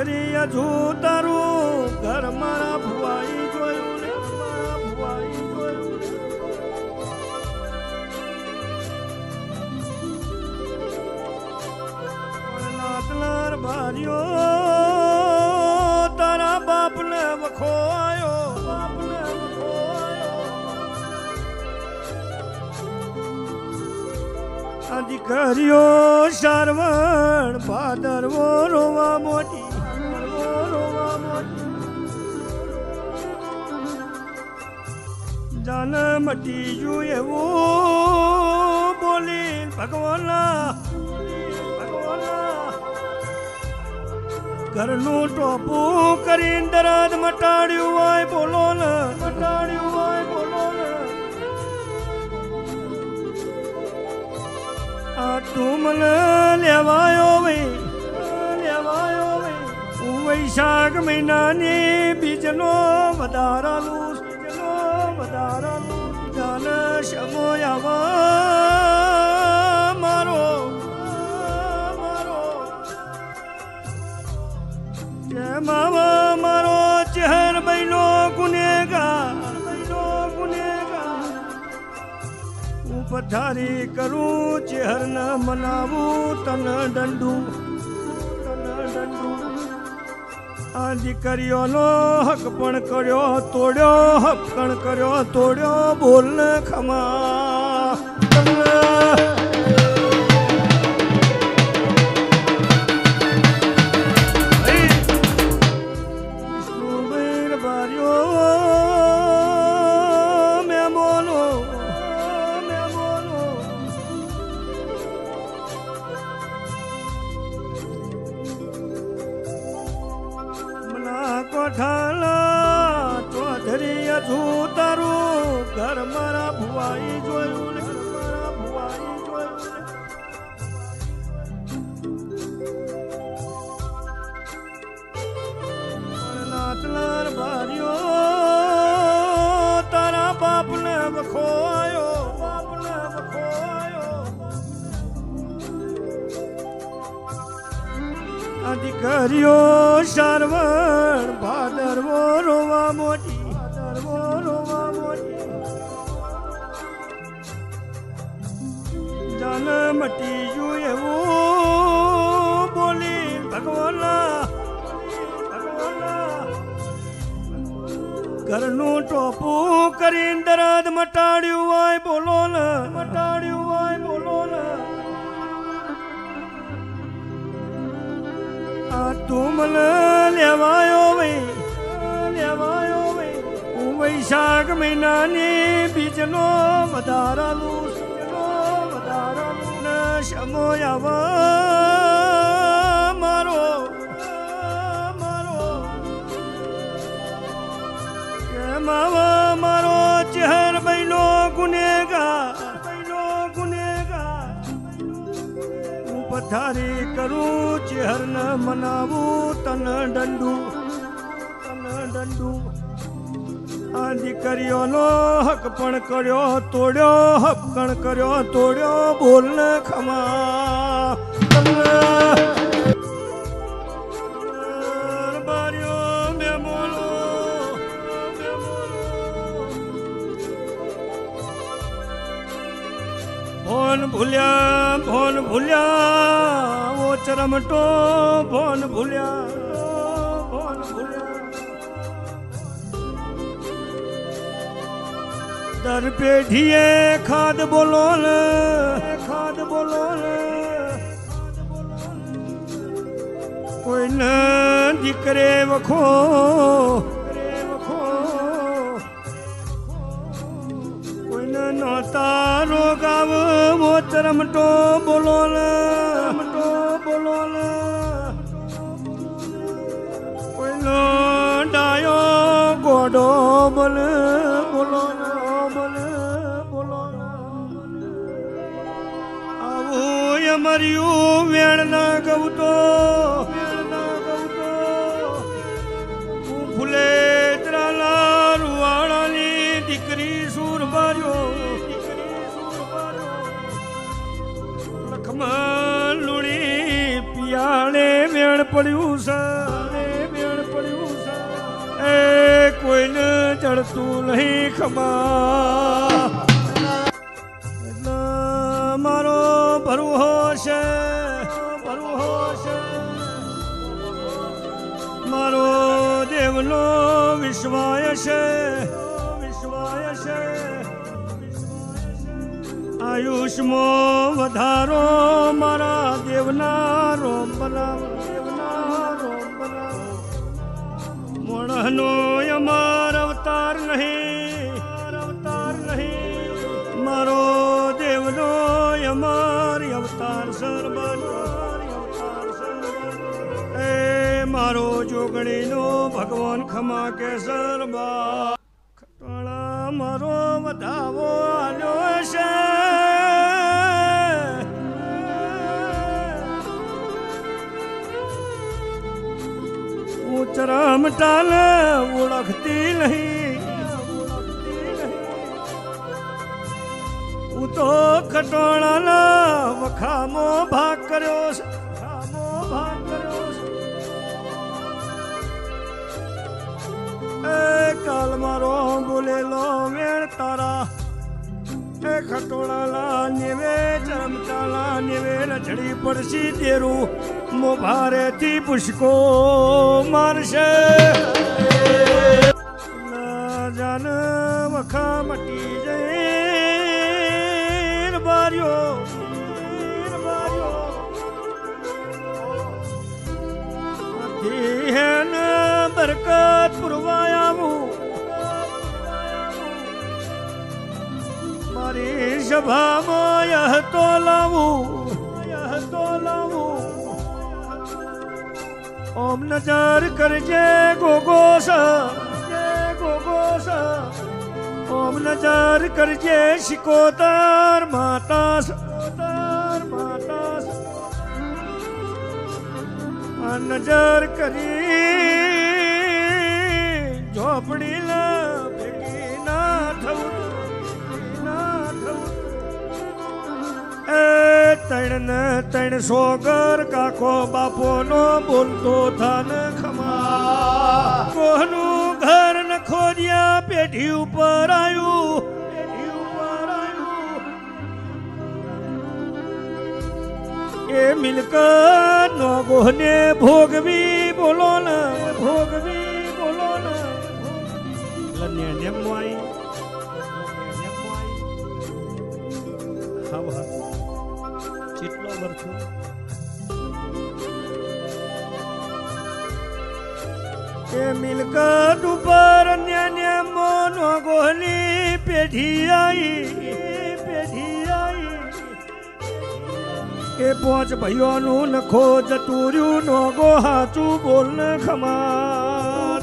ચોધરી હજુ તારું ઘર મારા ભુવાઈ જોયું ને મારા ભુવાઈ જોયું નાતલાર ભાર્યો તારા બાપને વખો આયો બાપને વખો આયો દીકરીઓ સારવણ ભાદરવો રોવા મોટી જાન મટી જુ એવું બોલી ભગવાના ઘરનું ટોપું કરીને દરાદ મટાડ્યું હોય બોલો ને મટાડ્યું હોય બોલો ને આ તું મને લેવાયો હું વૈશાખ મહિનાની બીજનો વધારાનું જાન શમો આવા મારો માવા મારો ચહેર બહેનો ગુનેગાર હું પથારી કરું ચહેર ન મનાવું તન દંડુ આ દીકરીઓનો હક પણ કર્યો તોડ્યો બોલ ને ખમા કોઠાલા ચોધરી હજુ તારું ઘર મારા ભુવાઈ જોયું ને મારા ભુવાઈ જોયું નાતલાર ભાર્યો તારા બાપને વખો આયો દીકરીઓ સારવણ ભાદરવો રોવા મોટી જાન મટી જુ એવું બોલી ભગવાના ઘરનું ટોપું કરીને દરાદ મટાડ્યું હોય બોલો ને તું મને લેવાયો હું વૈશાખ મહિનાની બીજનો વધારાનું શમો આવા મારો માવા મારો ચહેર બહેનો ગુનેગાર પથારી કરું ચહેર ન મનાવું તન દંડુ આ દીકરીઓનો હક પણ કર્યો તોડ્યો બોલ ને ખમા ભોન ભૂલ્યા ઓ ચરમટો ભોન ભૂલ્યા દર પેઢીએ ખાદ બોલો ને કોઈને દીકરે વખો તારો ગાવ મોચરમટો બોલો ને કોઈનો ડાયો ગોડો બોલે બોલો આવું મર્યું વેણ ના ગવતો ફૂલે ત્રાલા રૂવાણાની દીકરી સુર બાર્યો લખમાં લુણી પિયાળે વેણ પડ્યું છે ચડતું નહીં ખમા એટલે મારો ભરવો છે મારો દેવનો વિશ્વાય છે આયુષ્માં વધારો મારા દેવના રોમ બનાવ મોણનો અમાર અવતાર નહીં મારો દેવનો અમાર અવતાર સરબનો એ મારો જોગણીનો ભગવાન ખમા કે સરબા ખટોળા મારો વધાવો આલ્યો છે ચરમ ટાલ ઓળખતી નહીં હું તો ખટોળાના વખામો ભાગ કર્યો છે એ કાલ મારો બોલેલો વેણ તારા એ ખટોળાલા નેવે ચરમટાલા નેવે રજડી પડશી તેરું મો ભારેથી પુષ્કો મારશે જાન વખા મટી જઈ બાર્યો હેન બરકત પુરવાયાવું મારી સભામાં યહ તો લાવું ઓમ નજર કરજે ગોગોસ ઓમ નજર કરજે શિકોતર માતાસ નજર કરી ઝોપડી ભેગી ના થવું એ ત્રણ સોગર કાકો બાપો નો બોલતો થાન ખમા કોહનું ઘર ન ખોદ્યા પેઢી ઉપર આવ્યું એ મિલકત નો ગોહને ભોગવી બોલો ને કેટલો વર્ષો એ મિલકત ઉપર ન્યા મોનો ગોહની પેઢી આવી એ પોચ ભાઈઓનું નખો જતું રહ્યું નો ગો હાચું બોલ ને ખમા